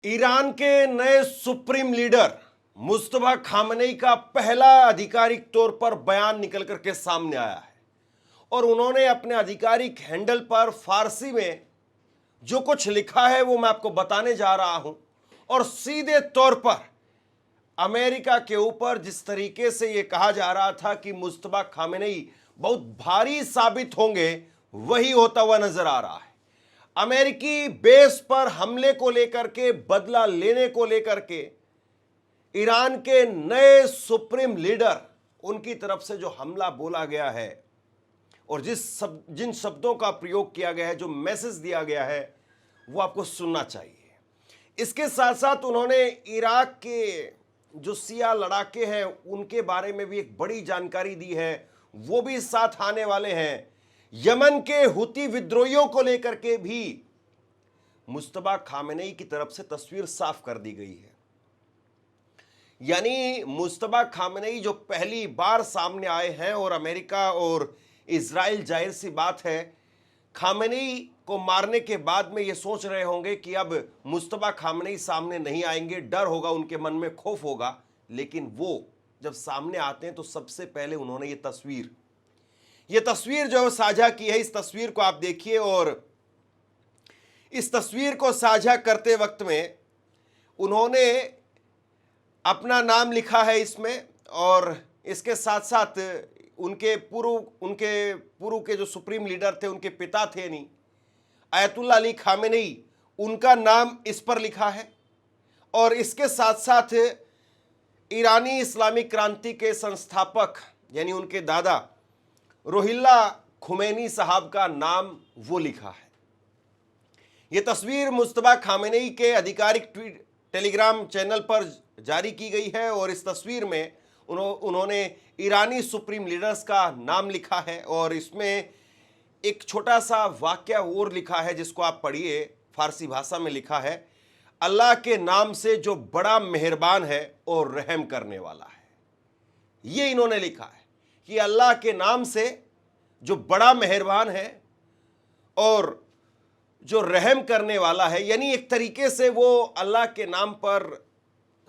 Iran के नए supreme leader Mustafa Khamenei का पहला आधिकारिक तौर पर बयान निकल करके सामने आया है और उन्होंने अपने आधिकारिक हैंडल पर फारसी में जो कुछ लिखा है वो मैं आपको बताने जा रहा हूं। और सीधे तौर पर अमेरिका के ऊपर जिस तरीके से यह कहा जा रहा था कि मुस्तफा खामनेई बहुत भारी साबित होंगे, वही होता हुआ नजर आ रहा है। अमेरिकी बेस पर हमले को लेकर के, बदला लेने को लेकर के ईरान के नए सुप्रीम लीडर, उनकी तरफ से जो हमला बोला गया है और जिन शब्दों का प्रयोग किया गया है, जो मैसेज दिया गया है, वो आपको सुनना चाहिए। इसके साथ साथ उन्होंने इराक के जो शिया लड़ाके हैं उनके बारे में भी एक बड़ी जानकारी दी है, वो भी साथ आने वाले हैं। यमन के हुती विद्रोहियों को लेकर के भी मुस्तफा खामेनेई की तरफ से तस्वीर साफ कर दी गई है। यानी मुस्तफा खामेनेई जो पहली बार सामने आए हैं और अमेरिका और इजराइल, जाहिर सी बात है, खामेनेई को मारने के बाद में ये सोच रहे होंगे कि अब मुस्तफा खामेनेई सामने नहीं आएंगे, डर होगा उनके मन में, खौफ होगा। लेकिन वो जब सामने आते हैं तो सबसे पहले उन्होंने ये तस्वीर जो साझा की है, इस तस्वीर को आप देखिए। और इस तस्वीर को साझा करते वक्त में उन्होंने अपना नाम लिखा है इसमें, और इसके साथ साथ उनके पूर्व के जो सुप्रीम लीडर थे, उनके पिता थे नहीं, आयतुल्ला अली खामेनेई, उनका नाम इस पर लिखा है। और इसके साथ साथ ईरानी इस्लामिक क्रांति के संस्थापक यानी उनके दादा रोहिल्ला खुमैनी साहब का नाम वो लिखा है। यह तस्वीर मुस्तफा खामेनेई के आधिकारिक टेलीग्राम चैनल पर जारी की गई है और इस तस्वीर में उन्होंने ईरानी सुप्रीम लीडर्स का नाम लिखा है और इसमें एक छोटा सा वाक्य और लिखा है जिसको आप पढ़िए। फारसी भाषा में लिखा है, अल्लाह के नाम से जो बड़ा मेहरबान है और रहम करने वाला है। ये इन्होंने लिखा है कि अल्लाह के नाम से जो बड़ा मेहरबान है और जो रहम करने वाला है। यानी एक तरीके से वो अल्लाह के नाम पर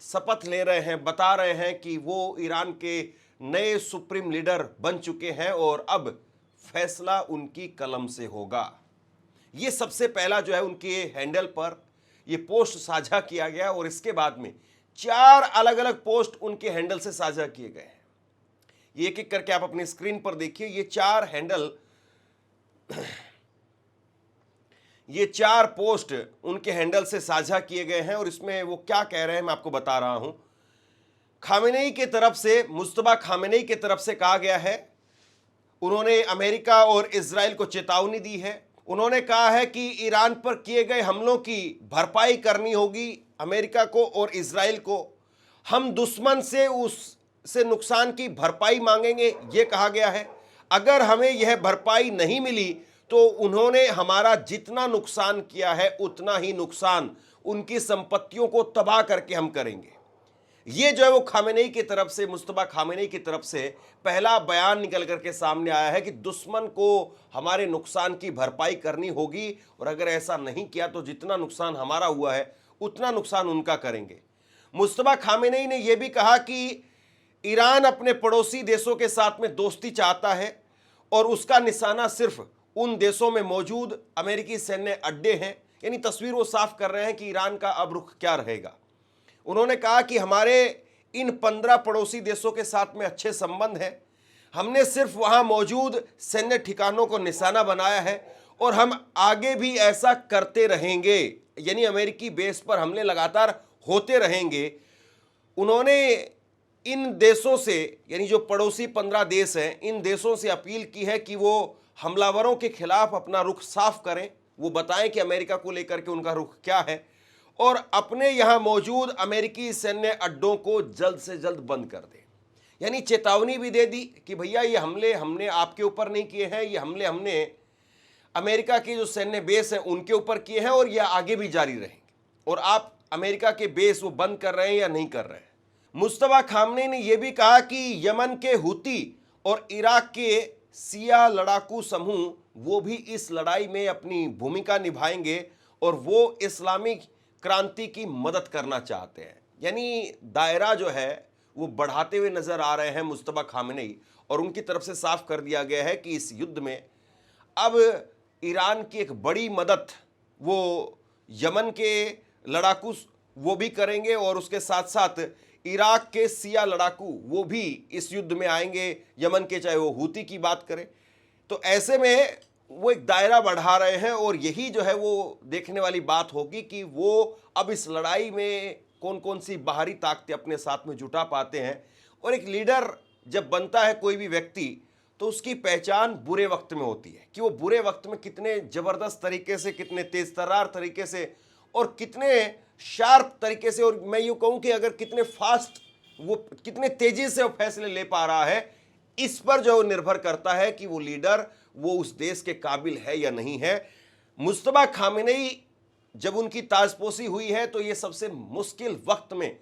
शपथ ले रहे हैं, बता रहे हैं कि वो ईरान के नए सुप्रीम लीडर बन चुके हैं और अब फैसला उनकी कलम से होगा। ये सबसे पहला जो है उनके हैंडल पर ये पोस्ट साझा किया गया और इसके बाद में 4 अलग अलग पोस्ट उनके हैंडल से साझा किए गए हैं। ये एक एक करके आप अपनी स्क्रीन पर देखिए। ये 4 पोस्ट उनके हैंडल से साझा किए गए हैं और इसमें वो क्या कह रहे हैं मैं आपको बता रहा हूं। खामेनेई के तरफ से, मुस्तफा खामेनेई के तरफ से कहा गया है, उन्होंने अमेरिका और इजराइल को चेतावनी दी है। उन्होंने कहा है कि ईरान पर किए गए हमलों की भरपाई करनी होगी अमेरिका को और इजराइल को। हम दुश्मन से नुकसान की भरपाई मांगेंगे, ये कहा गया है। अगर हमें यह भरपाई नहीं मिली तो उन्होंने हमारा जितना नुकसान किया है उतना ही नुकसान उनकी संपत्तियों को तबाह करके हम करेंगे। ये जो है वो खामेनेई की तरफ से, मुस्तफा खामेनेई की तरफ से पहला बयान निकल करके सामने आया है कि दुश्मन को हमारे नुकसान की भरपाई करनी होगी और अगर ऐसा नहीं किया तो जितना नुकसान हमारा हुआ है उतना नुकसान उनका करेंगे। मुस्तफा खामेनेई ने यह भी कहा कि ईरान अपने पड़ोसी देशों के साथ में दोस्ती चाहता है और उसका निशाना सिर्फ उन देशों में मौजूद अमेरिकी सैन्य अड्डे हैं। यानी तस्वीर वो साफ कर रहे हैं कि ईरान का अब रुख क्या रहेगा। उन्होंने कहा कि हमारे इन 15 पड़ोसी देशों के साथ में अच्छे संबंध हैं। हमने सिर्फ वहां मौजूद सैन्य ठिकानों को निशाना बनाया है और हम आगे भी ऐसा करते रहेंगे। यानी अमेरिकी बेस पर हमले लगातार होते रहेंगे। उन्होंने इन देशों से, यानी जो पड़ोसी 15 देश हैं, इन देशों से अपील की है कि वो हमलावरों के खिलाफ अपना रुख साफ करें, वो बताएं कि अमेरिका को लेकर के उनका रुख क्या है और अपने यहां मौजूद अमेरिकी सैन्य अड्डों को जल्द से जल्द बंद कर दें। यानी चेतावनी भी दे दी कि भैया ये हमले हमने आपके ऊपर नहीं किए हैं, ये हमले हमने अमेरिका के जो सैन्य बेस हैं उनके ऊपर किए हैं और यह आगे भी जारी रहेंगे और आप अमेरिका के बेस वो बंद कर रहे हैं या नहीं कर रहे हैं। मुस्तफा खामनेई ने यह भी कहा कि यमन के हुती और इराक के शिया लड़ाकू समूह वो भी इस लड़ाई में अपनी भूमिका निभाएंगे और वो इस्लामिक क्रांति की मदद करना चाहते हैं। यानी दायरा जो है वो बढ़ाते हुए नजर आ रहे हैं मुस्तफा खामेनेई, और उनकी तरफ से साफ कर दिया गया है कि इस युद्ध में अब ईरान की एक बड़ी मदद वो यमन के लड़ाकू वो भी करेंगे, और उसके साथ साथ इराक के सिया लड़ाकू वो भी इस युद्ध में आएंगे, यमन के, चाहे वो हूती की बात करें। तो ऐसे में वो एक दायरा बढ़ा रहे हैं, और यही जो है वो देखने वाली बात होगी कि वो अब इस लड़ाई में कौन कौन सी बाहरी ताकतें अपने साथ में जुटा पाते हैं। और एक लीडर जब बनता है कोई भी व्यक्ति, तो उसकी पहचान बुरे वक्त में होती है कि वो बुरे वक्त में कितने ज़बरदस्त तरीके से, कितने तेज तर्रार तरीके से, और कितने शार्प तरीके से, और मैं यूँ कहूँ कि अगर कितने फास्ट, वो कितने तेजी से वो फैसले ले पा रहा है, इस पर जो निर्भर करता है कि वो लीडर वो उस देश के काबिल है या नहीं है। मुस्तफा खामेनेई जब उनकी ताजपोशी हुई है, तो ये सबसे मुश्किल वक्त में,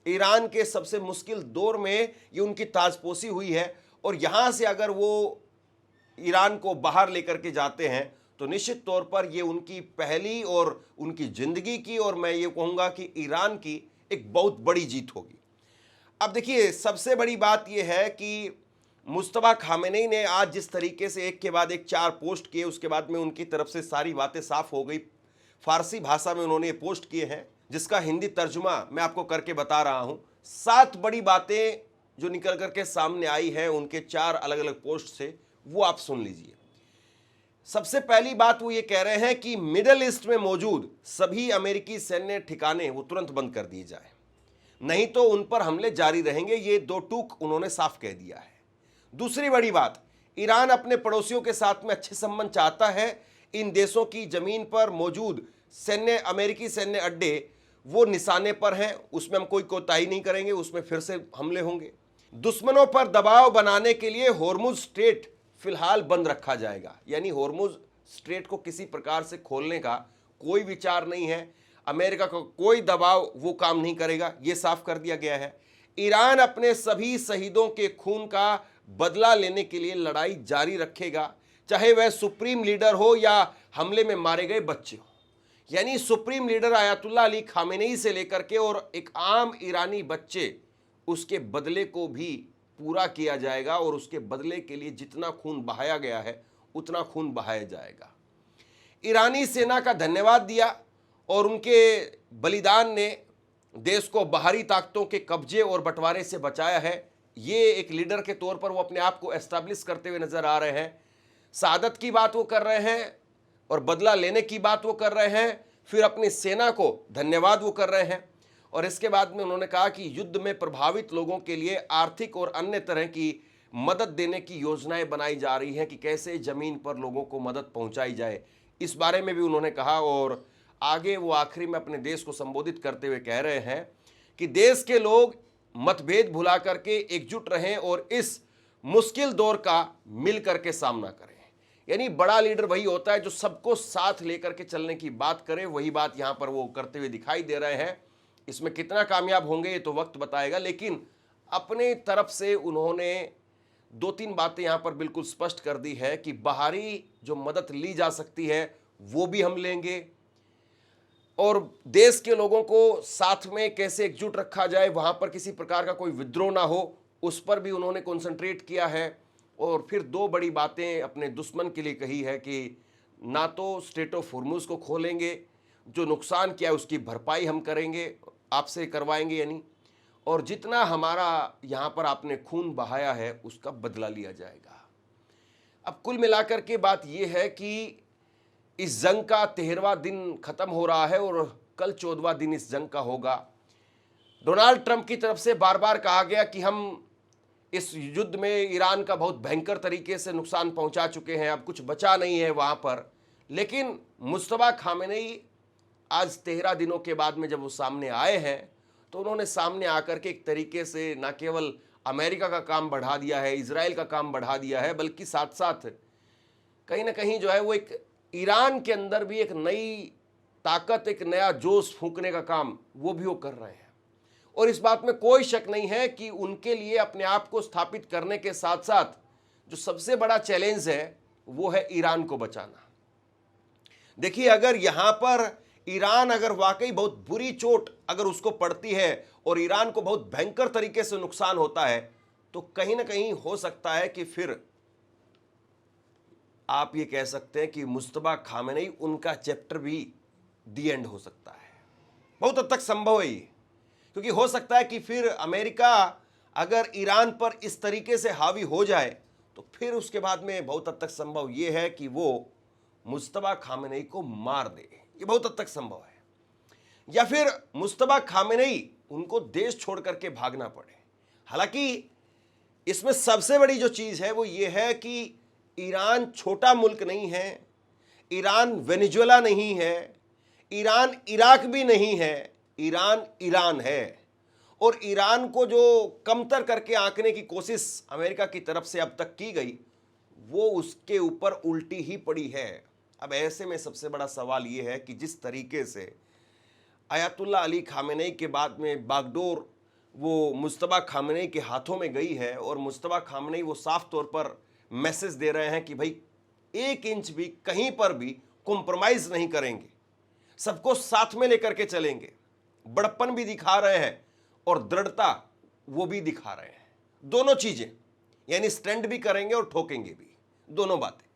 ईरान के सबसे मुश्किल दौर में ये उनकी ताजपोशी हुई है, और यहाँ से अगर वो ईरान को बाहर लेकर के जाते हैं तो निश्चित तौर पर ये उनकी पहली और उनकी ज़िंदगी की, और मैं ये कहूँगा कि ईरान की एक बहुत बड़ी जीत होगी। अब देखिए, सबसे बड़ी बात ये है कि मुस्तफा खामेनेई ने आज जिस तरीके से एक के बाद एक 4 पोस्ट किए, उसके बाद में उनकी तरफ से सारी बातें साफ हो गई। फारसी भाषा में उन्होंने ये पोस्ट किए हैं, जिसका हिंदी तर्जुमा मैं आपको करके बता रहा हूँ। 7 बड़ी बातें जो निकल करके सामने आई है उनके 4 अलग अलग पोस्ट से, वो आप सुन लीजिए। सबसे पहली बात वो ये कह रहे हैं कि मिडिल ईस्ट में मौजूद सभी अमेरिकी सैन्य ठिकाने वो तुरंत बंद कर दिए जाए, नहीं तो उन पर हमले जारी रहेंगे। ये 2 टूक उन्होंने साफ कह दिया है। दूसरी बड़ी बात, ईरान अपने पड़ोसियों के साथ में अच्छे संबंध चाहता है। इन देशों की जमीन पर मौजूद अमेरिकी सैन्य अड्डे वो निशाने पर हैं, उसमें हम कोई कोताही नहीं करेंगे, उसमें फिर से हमले होंगे। दुश्मनों पर दबाव बनाने के लिए होर्मुज स्ट्रेट फिलहाल बंद रखा जाएगा, यानी होर्मुज स्ट्रेट को किसी प्रकार से खोलने का कोई विचार नहीं है। अमेरिका को कोई दबाव वो काम नहीं करेगा, ये साफ कर दिया गया है। ईरान अपने सभी शहीदों के खून का बदला लेने के लिए लड़ाई जारी रखेगा, चाहे वह सुप्रीम लीडर हो या हमले में मारे गए बच्चे हो। यानी supreme leader ayatollah Ali Khamenei से लेकर के और एक आम ईरानी बच्चे, उसके बदले को भी पूरा किया जाएगा, और उसके बदले के लिए जितना खून बहाया गया है उतना खून बहाया जाएगा। ईरानी सेना का धन्यवाद दिया, और उनके बलिदान ने देश को बाहरी ताकतों के कब्जे और बंटवारे से बचाया है। ये एक लीडर के तौर पर वो अपने आप को एस्टैब्लिश करते हुए नजर आ रहे हैं। शहादत की बात वो कर रहे हैं, और बदला लेने की बात वो कर रहे हैं, फिर अपनी सेना को धन्यवाद वो कर रहे हैं। और इसके बाद में उन्होंने कहा कि युद्ध में प्रभावित लोगों के लिए आर्थिक और अन्य तरह की मदद देने की योजनाएं बनाई जा रही हैं कि कैसे ज़मीन पर लोगों को मदद पहुंचाई जाए, इस बारे में भी उन्होंने कहा। और आगे वो आखिरी में अपने देश को संबोधित करते हुए कह रहे हैं कि देश के लोग मतभेद भुला करके एकजुट रहें और इस मुश्किल दौर का मिल करके सामना करें। यानी बड़ा लीडर वही होता है जो सबको साथ लेकर के चलने की बात करे, वही बात यहाँ पर वो करते हुए दिखाई दे रहे हैं। इसमें कितना कामयाब होंगे ये तो वक्त बताएगा, लेकिन अपने तरफ से उन्होंने 2-3 बातें यहाँ पर बिल्कुल स्पष्ट कर दी है कि बाहरी जो मदद ली जा सकती है वो भी हम लेंगे, और देश के लोगों को साथ में कैसे एकजुट रखा जाए, वहाँ पर किसी प्रकार का कोई विद्रोह ना हो, उस पर भी उन्होंने कॉन्सेंट्रेट किया है। और फिर 2 बड़ी बातें अपने दुश्मन के लिए कही है कि ना तो स्ट्रेट ऑफ होर्मुज को खोलेंगे, जो नुकसान किया है उसकी भरपाई हम करेंगे, आपसे करवाएंगे यानी, और जितना हमारा यहाँ पर आपने खून बहाया है उसका बदला लिया जाएगा। अब कुल मिलाकर के बात यह है कि इस जंग का 13वां दिन खत्म हो रहा है और कल 14वां दिन इस जंग का होगा। डोनाल्ड ट्रंप की तरफ से बार बार कहा गया कि हम इस युद्ध में ईरान का बहुत भयंकर तरीके से नुकसान पहुंचा चुके हैं, अब कुछ बचा नहीं है वहां पर। लेकिन मुस्तफा खामेनेई आज 13 दिनों के बाद में जब वो सामने आए हैं, तो उन्होंने सामने आकर के एक तरीके से न केवल अमेरिका का काम बढ़ा दिया है, इजराइल का काम बढ़ा दिया है, बल्कि साथ साथ कहीं ना कहीं जो है वो एक ईरान के अंदर भी एक नई ताकत, एक नया जोश फूंकने का काम वो भी वो कर रहे हैं। और इस बात में कोई शक नहीं है कि उनके लिए अपने आप को स्थापित करने के साथ साथ जो सबसे बड़ा चैलेंज है वो है ईरान को बचाना। देखिए, अगर यहां पर ईरान अगर वाकई बहुत बुरी चोट अगर उसको पड़ती है और ईरान को बहुत भयंकर तरीके से नुकसान होता है, तो कहीं ना कहीं हो सकता है कि फिर आप ये कह सकते हैं कि मुस्तफा खामेनेई उनका चैप्टर भी दी एंड हो सकता है। बहुत हद तक संभव है ये, क्योंकि हो सकता है कि फिर अमेरिका अगर ईरान पर इस तरीके से हावी हो जाए तो फिर उसके बाद में बहुत हद तक संभव ये है कि वो मुस्तफा खामेनेई को मार दे। ये बहुत हद तक संभव है, या फिर मुस्तफा खामेनेई उनको देश छोड़ करके भागना पड़े। हालांकि इसमें सबसे बड़ी जो चीज है वो ये है कि ईरान छोटा मुल्क नहीं है, ईरान वेनेजुएला नहीं है, ईरान इराक भी नहीं है, ईरान ईरान है। और ईरान को जो कमतर करके आंकने की कोशिश अमेरिका की तरफ से अब तक की गई, वो उसके ऊपर उल्टी ही पड़ी है। अब ऐसे में सबसे बड़ा सवाल ये है कि जिस तरीके से अयातुल्ला अली खामेनेई के बाद में बागडोर वो मुस्तफा खामेनेई के हाथों में गई है, और मुस्तफा खामेनेई वो साफ तौर पर मैसेज दे रहे हैं कि भाई 1 इंच भी कहीं पर भी कॉम्प्रोमाइज नहीं करेंगे, सबको साथ में लेकर के चलेंगे। बड़प्पन भी दिखा रहे हैं और दृढ़ता वो भी दिखा रहे हैं, दोनों चीजें, यानी स्टैंड भी करेंगे और ठोकेंगे भी, दोनों बातें।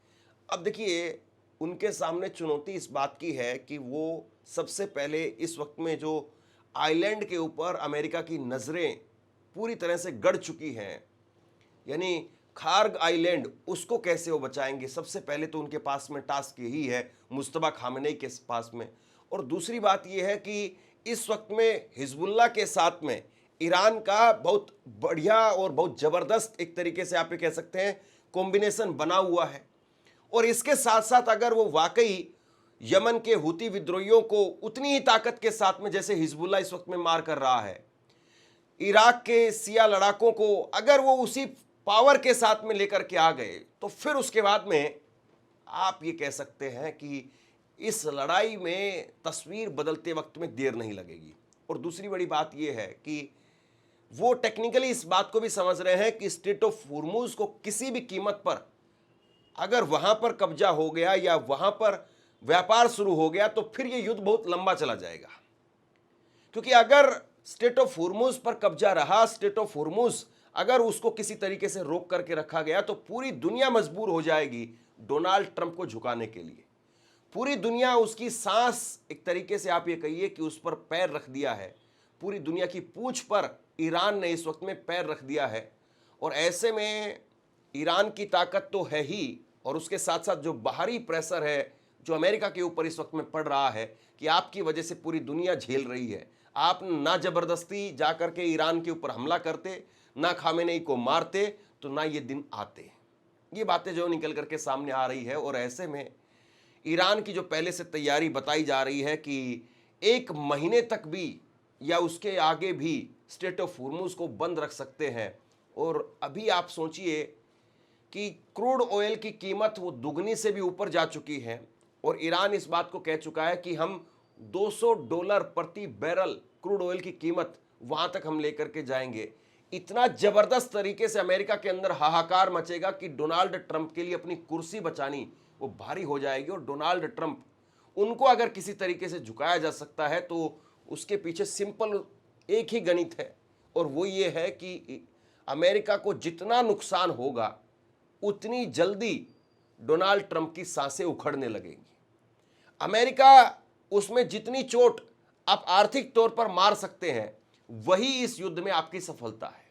अब देखिए, उनके सामने चुनौती इस बात की है कि वो सबसे पहले इस वक्त में जो आइलैंड के ऊपर अमेरिका की नज़रें पूरी तरह से गड़ चुकी हैं, यानी खार्ग आइलैंड, उसको कैसे वो बचाएंगे। सबसे पहले तो उनके पास में टास्क यही है, मुस्तफा खामेनेई के पास में। और दूसरी बात यह है कि इस वक्त में हिजबुल्लाह के साथ में ईरान का बहुत बढ़िया और बहुत ज़बरदस्त एक तरीके से आप ये कह सकते हैं कॉम्बिनेशन बना हुआ है। और इसके साथ साथ अगर वो वाकई यमन के हुती विद्रोहियों को उतनी ही ताकत के साथ में जैसे हिजबुल्लाह इस वक्त में मार कर रहा है, इराक के सिया लड़ाकों को अगर वो उसी पावर के साथ में लेकर के आ गए, तो फिर उसके बाद में आप ये कह सकते हैं कि इस लड़ाई में तस्वीर बदलते वक्त में देर नहीं लगेगी। और दूसरी बड़ी बात यह है कि वो टेक्निकली इस बात को भी समझ रहे हैं कि स्ट्रेट ऑफ हुर्मुज को किसी भी कीमत पर अगर वहां पर कब्जा हो गया या वहां पर व्यापार शुरू हो गया, तो फिर ये युद्ध बहुत लंबा चला जाएगा। क्योंकि अगर स्ट्रेट ऑफ हुर्मुज पर कब्जा रहा, स्ट्रेट ऑफ हुर्मुज अगर उसको किसी तरीके से रोक करके रखा गया, तो पूरी दुनिया मजबूर हो जाएगी डोनाल्ड ट्रंप को झुकाने के लिए। पूरी दुनिया उसकी सांस, एक तरीके से आप ये कहिए कि उस पर पैर रख दिया है। पूरी दुनिया की पूंछ पर ईरान ने इस वक्त में पैर रख दिया है। और ऐसे में ईरान की ताकत तो है ही, और उसके साथ साथ जो बाहरी प्रेशर है जो अमेरिका के ऊपर इस वक्त में पड़ रहा है कि आपकी वजह से पूरी दुनिया झेल रही है। आप ना जबरदस्ती जा करके ईरान के ऊपर हमला करते, ना खामेनेई को मारते, तो ना ये दिन आते। ये बातें जो निकल करके सामने आ रही है। और ऐसे में ईरान की जो पहले से तैयारी बताई जा रही है कि 1 महीने तक भी या उसके आगे भी स्ट्रेट ऑफ हुर्मुज को बंद रख सकते हैं। और अभी आप सोचिए कि क्रूड ऑयल की कीमत वो दुगनी से भी ऊपर जा चुकी है, और ईरान इस बात को कह चुका है कि हम $200 प्रति बैरल क्रूड ऑयल की कीमत वहां तक हम लेकर के जाएंगे। इतना जबरदस्त तरीके से अमेरिका के अंदर हाहाकार मचेगा कि डोनाल्ड ट्रंप के लिए अपनी कुर्सी बचानी वो भारी हो जाएगी। और डोनाल्ड ट्रंप, उनको अगर किसी तरीके से झुकाया जा सकता है तो उसके पीछे सिंपल एक ही गणित है, और वो ये है कि अमेरिका को जितना नुकसान होगा उतनी जल्दी डोनाल्ड ट्रंप की सांसें उखड़ने लगेंगी। अमेरिका उसमें जितनी चोट आप आर्थिक तौर पर मार सकते हैं, वही इस युद्ध में आपकी सफलता है।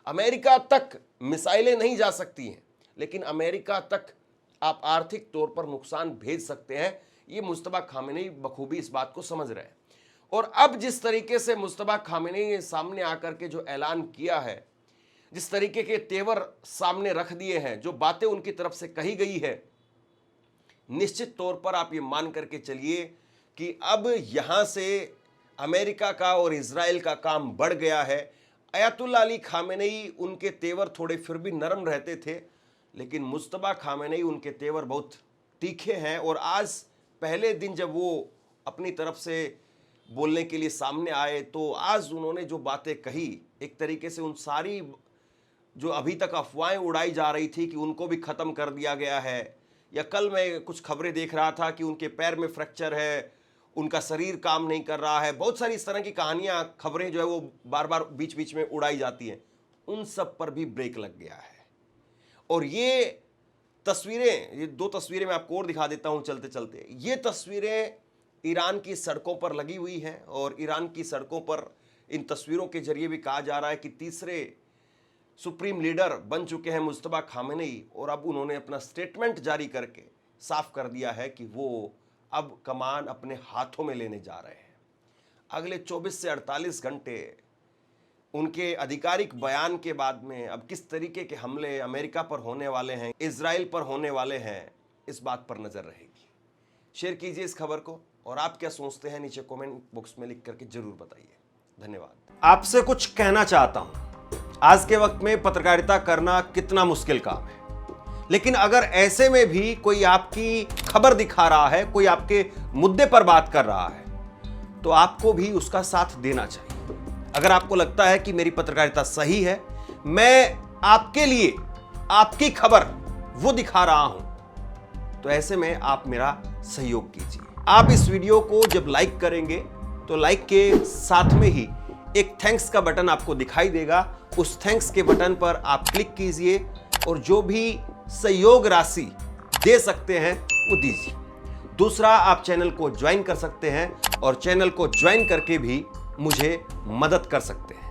अमेरिका तक मिसाइलें नहीं जा सकती हैं, लेकिन अमेरिका तक आप आर्थिक तौर पर नुकसान भेज सकते हैं। ये मुस्तफा खामेनेई बखूबी इस बात को समझ रहे हैं। और अब जिस तरीके से मुस्तफा खामेनेई ने सामने आकर के जो ऐलान किया है, जिस तरीके के तेवर सामने रख दिए हैं, जो बातें उनकी तरफ से कही गई है, निश्चित तौर पर आप ये मान करके चलिए कि अब यहां से अमेरिका का और इजराइल का काम बढ़ गया है। अयातुल्ला अली खामेनेई, उनके तेवर थोड़े फिर भी नरम रहते थे, लेकिन मुस्तफा खामेनेई उनके तेवर बहुत तीखे हैं। और आज पहले दिन जब वो अपनी तरफ से बोलने के लिए सामने आए, तो आज उन्होंने जो बातें कही, एक तरीके से उन सारी जो अभी तक अफवाहें उड़ाई जा रही थी कि उनको भी ख़त्म कर दिया गया है, या कल मैं कुछ खबरें देख रहा था कि उनके पैर में फ्रैक्चर है उनका शरीर काम नहीं कर रहा है, बहुत सारी इस तरह की कहानियां, खबरें जो है वो बार बार बीच बीच में उड़ाई जाती हैं, उन सब पर भी ब्रेक लग गया है। और ये तस्वीरें, ये 2 तस्वीरें मैं आपको और दिखा देता हूं चलते चलते। ये तस्वीरें ईरान की सड़कों पर लगी हुई हैं और ईरान की सड़कों पर इन तस्वीरों के जरिए भी कहा जा रहा है कि तीसरे सुप्रीम लीडर बन चुके हैं मुस्तफा खामेनेई, और अब उन्होंने अपना स्टेटमेंट जारी करके साफ कर दिया है कि वो अब कमान अपने हाथों में लेने जा रहे हैं। अगले 24 से 48 घंटे उनके आधिकारिक बयान के बाद में अब किस तरीके के हमले अमेरिका पर होने वाले हैं, इजराइल पर होने वाले हैं, इस बात पर नजर रहेगी। शेयर कीजिए इस खबर को, और आप क्या सोचते हैं नीचे कमेंट बॉक्स में लिख करके जरूर बताइए। धन्यवाद। आपसे कुछ कहना चाहता हूं, आज के वक्त में पत्रकारिता करना कितना मुश्किल काम है, लेकिन अगर ऐसे में भी कोई आपकी खबर दिखा रहा है, कोई आपके मुद्दे पर बात कर रहा है, तो आपको भी उसका साथ देना चाहिए। अगर आपको लगता है कि मेरी पत्रकारिता सही है, मैं आपके लिए आपकी खबर वो दिखा रहा हूं, तो ऐसे में आप मेरा सहयोग कीजिए। आप इस वीडियो को जब लाइक करेंगे तो लाइक के साथ में ही एक थैंक्स का बटन आपको दिखाई देगा। उस थैंक्स के बटन पर आप क्लिक कीजिए और जो भी सहयोग राशि दे सकते हैं वो दीजिए। दूसरा, आप चैनल को ज्वाइन कर सकते हैं और चैनल को ज्वाइन करके भी मुझे मदद कर सकते हैं।